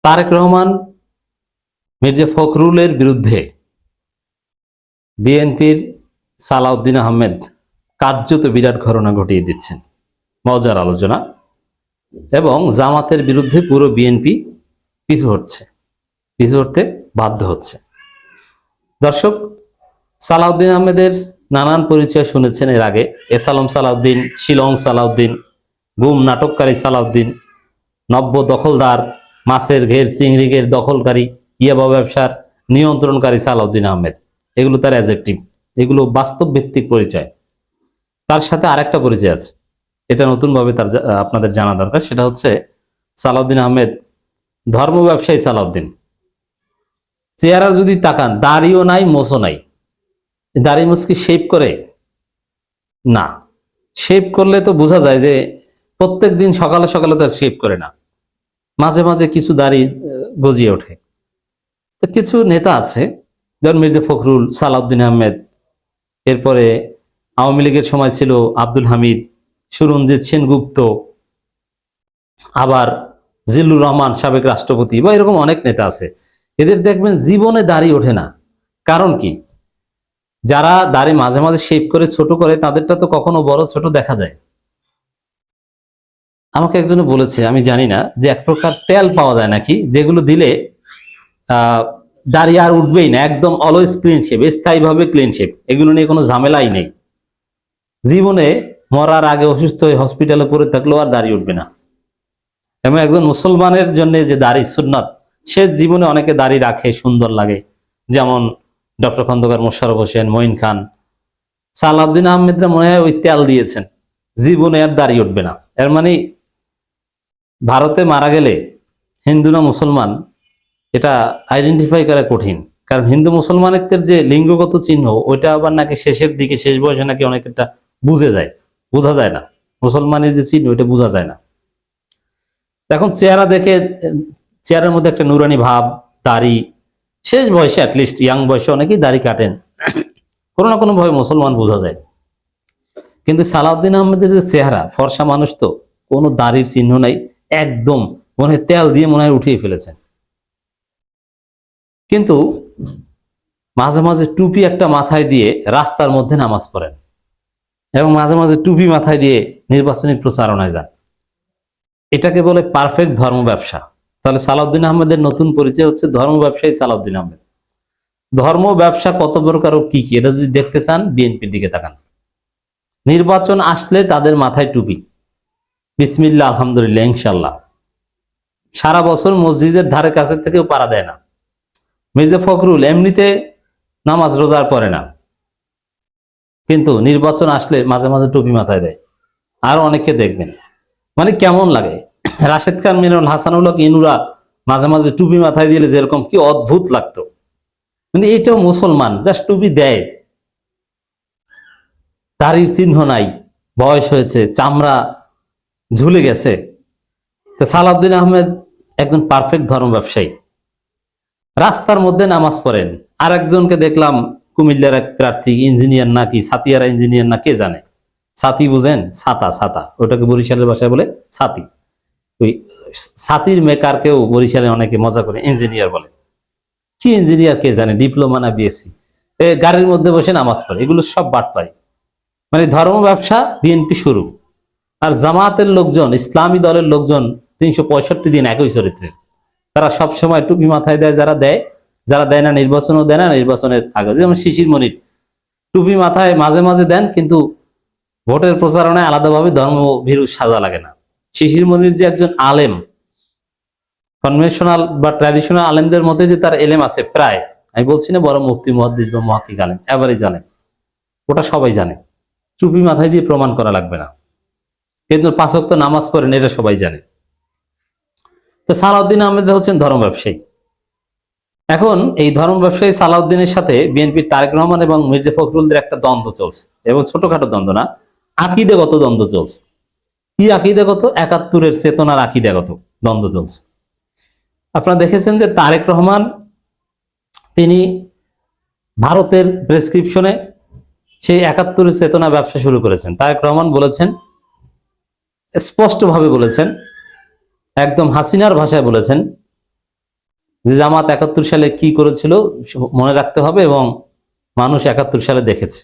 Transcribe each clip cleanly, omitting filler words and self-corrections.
তারেক রহমান মির্জা ফখরুলের বিরুদ্ধে বিএনপির সালাউদ্দিন আহমেদ কার্যত বিরাট ঘটনা ঘটিয়ে দিচ্ছেন, মজার আলোচনা। এবং জামাতের বিরুদ্ধে পুরো বিএনপি পিছু হটতে বাধ্য হচ্ছে। দর্শক, সালাউদ্দিন আহমেদের নানান পরিচয় শুনেছেন এর আগে। এসালম সালাউদ্দিন, শিলং সালাউদ্দিন, গুম নাটককারী সালাউদ্দিন, নব্য দখলদার, মাছের ঘের চিংড়ি ঘের দখলকারী, ইয়াবা ব্যবসার নিয়ন্ত্রণকারী সালাউদ্দিন আহমেদ, এগুলো তার অ্যাডজেক্টিভ, এগুলো বাস্তব ভিত্তিক পরিচয়। তার সাথে আরেকটা পরিচয় আছে, এটা নতুনভাবে আপনাদের জানা দরকার। সেটা হচ্ছে সালাউদ্দিন আহমেদ ধর্ম ব্যবসায়ী সালাউদ্দিন। চেহারা যদি তাকান, দাড়িও নাই, মোছও নাই। দাড়ি মুছকি শেভ করে না, শেভ করলে তো বোঝা যায় যে প্রত্যেক দিন সকালে সকালে তো শেভ করে না, মাঝে মাঝে কিছু দাড়ি গজিয়ে ওঠে। তো কিছু নেতা আছে, যেমন মির্জা ফখরুল, সালাউদ্দিন আহমেদ, এরপরে আওয়ামী লীগের সময় ছিল আব্দুল হামিদ, সুরঞ্জিত সেনগুপ্ত, আবার জিল্লুর রহমান সাবেক রাষ্ট্রপতি, বা এরকম অনেক নেতা আছে। এদের দেখবেন জীবনে দাড়ি ওঠে না। কারণ কি? যারা দাড়ি মাঝে মাঝে শেভ করে ছোট করে, তাদেরটা তো কখনো বড় ছোট দেখা যায়। আমাকে একজনে বলেছে, আমি জানি না, যে এক প্রকার তেল পাওয়া যায় নাকি, যেগুলো দিলে দাড়ি আর উঠবেই না, একদম অলওয়েজ ক্লিন শেভ, স্থায়ীভাবে ক্লিন শেভ, এগুলো নিয়ে কোনো ঝামেলাই নেই। জীবনে মরার আগে অসুস্থ হয়ে হসপিটালে পড়ে থাকলেও আর দাড়ি উঠবে না। এবং একজন মুসলমানের জন্য যে দাড়ি সুন্নাত, সে জীবনে অনেকে দাড়ি রাখে, সুন্দর লাগে, যেমন ডক্টর খন্দকার মোশাররফ হোসেন, মঈন খান। সালাউদ্দিন আহমেদরা মনে হয় ওই তেল দিয়েছেন, জীবনে আর দাড়ি উঠবে না। এর মানে ভারতে মারা গেলে হিন্দু না মুসলমান এটা আইডেন্টিফাই করা কঠিন। কারণ হিন্দু মুসলমানের যে লিঙ্গগত চিহ্ন, ওইটা আবার নাকি শেষের দিকে, শেষ বয়সে নাকি অনেকটা বোঝা যায় না। মুসলমানের যে চিহ্ন, ওইটা বোঝা যায় না। এখন চেহারা দেখে, চেহারার মধ্যে একটা নুরানি ভাব, দাড়ি, শেষ বয়সে অ্যাটলিস্ট ইয়াং বয়সে অনেকেই দাড়ি কাটেন, কোনো না কোনো ভাবে মুসলমান বোঝা যায়। কিন্তু সালাউদ্দিন আহমেদের যে চেহারা, ফর্সা মানুষ, তো কোনো দাড়ির চিহ্ন নাই, একদম মনে হয় তেল দিয়ে মনে হয় উঠিয়ে ফেলেছেন। কিন্তু মাঝে মাঝে টুপি একটা মাথায় দিয়ে রাস্তার মধ্যে নামাজ পড়েন, এবং মাঝে মাঝে টুপি মাথায় দিয়ে নির্বাচনী প্রচারণায় যান। এটাকে বলে পারফেক্ট ধর্ম ব্যবসা। তাহলে সালাউদ্দিন আহমেদের নতুন পরিচয় হচ্ছে ধর্ম ব্যবসায়ী সালাউদ্দিন আহমেদ। ধর্ম ব্যবসা কত প্রকার ও কি কি, এটা যদি দেখতে চান, বিএনপির দিকে তাকান। নির্বাচন আসলে তাদের মাথায় টুপি, বিসমিল্লাহ, আলহামদুলিল্লাহ, ইনশাল্লাহ। সারা বছর মসজিদের ধারে কাছে থেকেও পাড়া দেয় না। মির্জা ফখরুল এমনিতে নামাজ রোজার পড়ে না, কিন্তু নির্বাচন আসলে মাঝে মাঝে টুপি মাথায় দেয়। আর অনেককে দেখবেন, মানে কেমন লাগে, রাশেদ খান, মিনারুল হাসানুল হক, ইনুরা মাঝে মাঝে টুপি মাথায় দিলে যেরকম কি অদ্ভুত লাগতো। মানে এটাও মুসলমান, জাস্ট টুপি দেয়, দাড়ির চিহ্ন নাই, বয়স হয়েছে, চামড়া ঝুলে গেছে। তো সালাউদ্দিন আহমেদ একজন পারফেক্ট ধর্ম ব্যবসায়ী, রাস্তার মধ্যে নামাজ পড়েন। আর একজনকে দেখলাম, কুমিল্লার এক প্রার্থী, ইঞ্জিনিয়ার নাকি সাতিয়ারা ইঞ্জিনিয়ার না কে জানে, ছাতি বুঝেন, ছাতা, ওটাকে বরিশালের ভাষায় বলে ছাতি। ওই ছাতির মেকারকেও বরিশালে অনেকে মজা করে ইঞ্জিনিয়ার বলে। কি ইঞ্জিনিয়ার কে জানে, ডিপ্লোমা না বিএসসি, গাড়ির মধ্যে বসে নামাজ পড়ে। এগুলো সব বাটপাই। মানে ধর্ম ব্যবসা বিএনপি শুরু। আর জামাতের লোকজন, ইসলামী দলের লোকজন 365 দিন একই চরিত্রের। তারা সবসময় টুপি মাথায় দেয়, যারা দেয় না, নির্বাচনও দেয় না, নির্বাচনের আগে, যেমন শিশির মনির টুপি মাথায় মাঝে মাঝে দেন, কিন্তু ভোটের প্রচারণায় আলাদাভাবে ধর্মভীরু সাজা লাগে না। শিশির মনির যে একজন আলেম, কনভেনশনাল বা ট্র্যাডিশনাল আলেমদের মধ্যে যে তার এলেম আছে প্রায়, আমি বলছি না বড় মুফতি, মুহাদ্দিস বা মুহাক্কিক আলেম, এভারেজ আলেম, ওটা সবাই জানে। টুপি মাথায় দিয়ে প্রমাণ করা লাগবে না। কিন্তু 5 ওয়াক্ত নামাজ পড়েন, এটা সবাই জানে। তো সালাউদ্দিন আহমেদ হচ্ছেন ধর্ম ব্যবসায়ী। এখন এই ধর্ম ব্যবসায়ী সালাউদ্দিনের সাথে বিএনপির তারেক রহমান এবং মির্জা ফখরুলদের একটা দ্বন্দ্ব চলছে, এবং ছোটখাটো দ্বন্দ্ব না, আকীদাগত দ্বন্দ্ব চলছে। কি আকীদাগত? 71-এর চেতনার আকীদাগত দ্বন্দ্ব চলছে। আপনারা দেখেছেন যে তারেক রহমান, তিনি ভারতের প্রেসক্রিপশনে সেই 71-এর চেতনা ব্যবসা শুরু করেছেন। তারেক রহমান বলেছেন, স্পষ্টভাবে বলেছেন, একদম হাসিনার ভাষায় বলেছেন, যে জামাত 71 সালে কি করেছিল মনে রাখতে হবে, এবং মানুষ 71 সালে দেখেছে।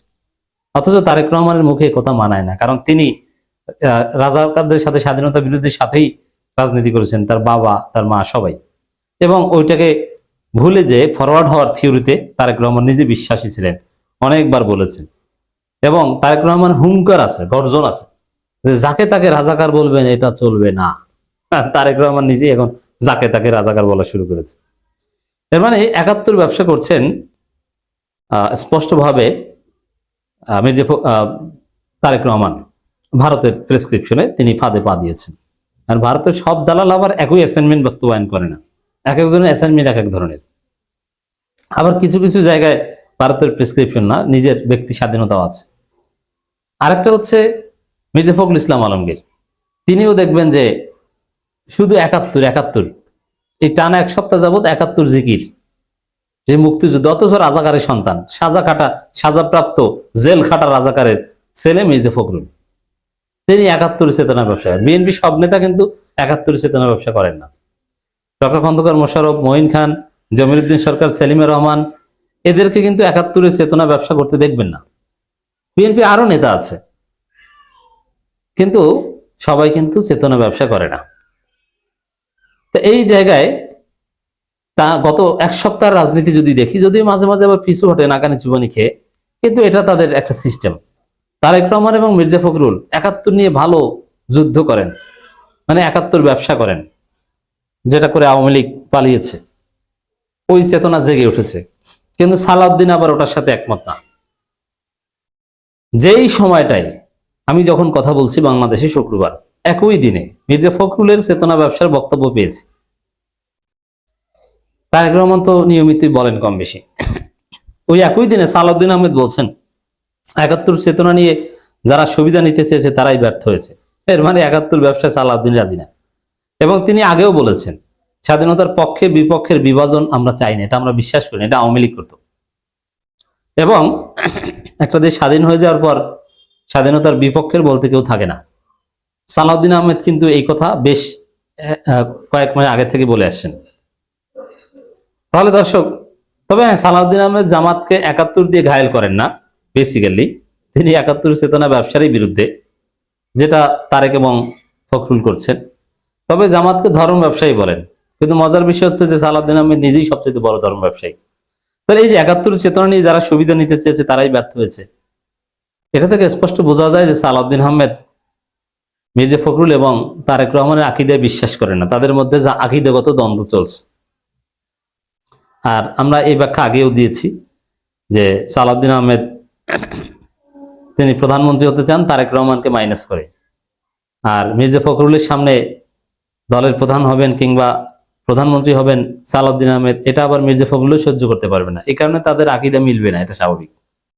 অথচ তারেক রহমানের মুখে কথা মানায় না, কারণ তিনি রাজাকারদের সাথে, স্বাধীনতা বিরোধীদের সাথেই রাজনীতি করেছেন, তার বাবা, তার মা, সবাই। এবং ওইটাকে ভুলে যে ফরওয়ার্ড হওয়ার থিওরিতে তারেক রহমান নিজে বিশ্বাসী ছিলেন, অনেকবার বলেছেন। এবং তারেক রহমান হুঙ্কার আছে, গর্জন আছে, যে যাকে তাকে রাজাকার বলবেন, এটা চলবে না। তারেক রহমান নিজে এখন যাকে তাকে রাজাকার বলা শুরু করেছে। এর মানে 71 ব্যবসা করছেন স্পষ্টভাবে তারেক রহমান ভারতের প্রেসক্রিপশনে তিনি ফাঁদে পা দিয়েছেন। আর ভারতের সব দালাল আবার একই অ্যাসাইনমেন্ট বাস্তবায়ন করে না, এক একজনের অ্যাসাইনমেন্ট এক এক ধরনের। আবার কিছু কিছু জায়গায় ভারতের প্রেসক্রিপশন না, নিজের ব্যক্তি স্বাধীনতাও আছে। আরেকটা হচ্ছে মির্জা ফখরুল ইসলাম আলমগীর, তিনিও দেখবেন যে শুধু 71 এই টানা এক সপ্তাহ যাবত 71 জিকির, যে মুক্তিযুদ্ধ, অথচ রাজাকারের সন্তান, সাজাপ্রাপ্ত জেল খাটা রাজাকারের ছেলে মির্জা ফখরুল, তিনি 71 চেতনা ব্যবসা। বিএনপি সব নেতা কিন্তু 71 চেতনা ব্যবসা করেন না। ডক্টর খন্দকার মোশাররফ, মঈন খান, জমিরুদ্দিন সরকার, সেলিমে রহমান, এদেরকে কিন্তু 71 চেতনা ব্যবসা করতে দেখবেন না। বিএনপি আরো নেতা আছে, কিন্তু সবাই কিন্তু চেতনা ব্যবসা করে না। তো এই জায়গায় তা গত এক সপ্তাহের রাজনীতি যদি দেখি, যদিও মাঝে মাঝে আবার পিছু হটে নাকানি চুবানি খেয়ে, কিন্তু এটা তাদের একটা সিস্টেম। তারেক রহমান এবং মির্জা ফখরুল 71 নিয়ে ভালো যুদ্ধ করেন, মানে 71 ব্যবসা করেন, যেটা করে আওয়ামী লীগ পালিয়েছে, ওই চেতনা জেগে উঠেছে। কিন্তু সালাউদ্দিন আবার ওটার সাথে একমত না। যেই সময়টায় আমি যখন কথা বলছি বাংলাদেশে শুক্রবার, একই দিনে মির্জা ফখরুলের চেতনা ব্যবসার বক্তব্য পেয়েছি। তারেক রহমান তো নিয়মিতই বলেন কম বেশি। ওই একই দিনে সালাউদ্দিন আহমেদ বলছেন 71 চেতনা নিয়ে যারা সুবিধা নিতে চেয়েছে তারাই ব্যর্থ হয়েছে। এর মানে 71 ব্যবসায় সালাউদ্দিন রাজি না। এবং তিনি আগেও বলেছেন স্বাধীনতার পক্ষে বিপক্ষের বিভাজন আমরা চাই না, এটা আমরা বিশ্বাস করি না, এটা আওয়ামী লীগ করত। এবং একটা দেশ স্বাধীন হয়ে যাওয়ার পর স্বাধীনতার বিপক্ষের বলতে কেউ থাকে না। সালাউদ্দিন আহমেদ কিন্তু এই কথা বেশ কয়েক মাস আগে থেকে বলে আসছেন। তাহলে দর্শক, তবে সালাউদ্দিন আহমেদ জামাতকে 71 দিয়ে ঘায়েল করেন না, বেসিক্যালি তিনি 71 চেতনা ব্যবসারই বিরুদ্ধে, যেটা তারেক এবং ফখরুল করছেন। তবে জামাতকে ধর্ম ব্যবসায়ী বলেন। কিন্তু মজার বিষয় হচ্ছে যে সালাউদ্দিন আহমেদ নিজেই সবচেয়ে বড় ধর্ম ব্যবসায়ী। তাহলে এই যে 71 চেতনা নিয়ে যারা সুবিধা নিতে চেয়েছে তারাই ব্যর্থ হয়েছে, এটা থেকে স্পষ্ট বোঝা যায় যে সালাউদ্দিন আহমেদ মির্জা ফখরুল এবং তারেক রহমানের আকীদায় বিশ্বাস করেন না, তাদের মধ্যে যা আকীদাগত দ্বন্দ্ব চলছে। আর আমরা এই ব্যাখ্যা আগেও দিয়েছি যে সালাউদ্দিন আহমেদ তিনি প্রধানমন্ত্রী হতে চান তারেক রহমানকে মাইনাস করে, আর মির্জা ফখরুলের সামনে দলের প্রধান হবেন কিংবা প্রধানমন্ত্রী হবেন সালাউদ্দিন আহমেদ, এটা আবার মির্জা ফখরুল সহ্য করতে পারবে না। এই কারণে তাদের আকীদা মিলবে না, এটা স্বাভাবিক।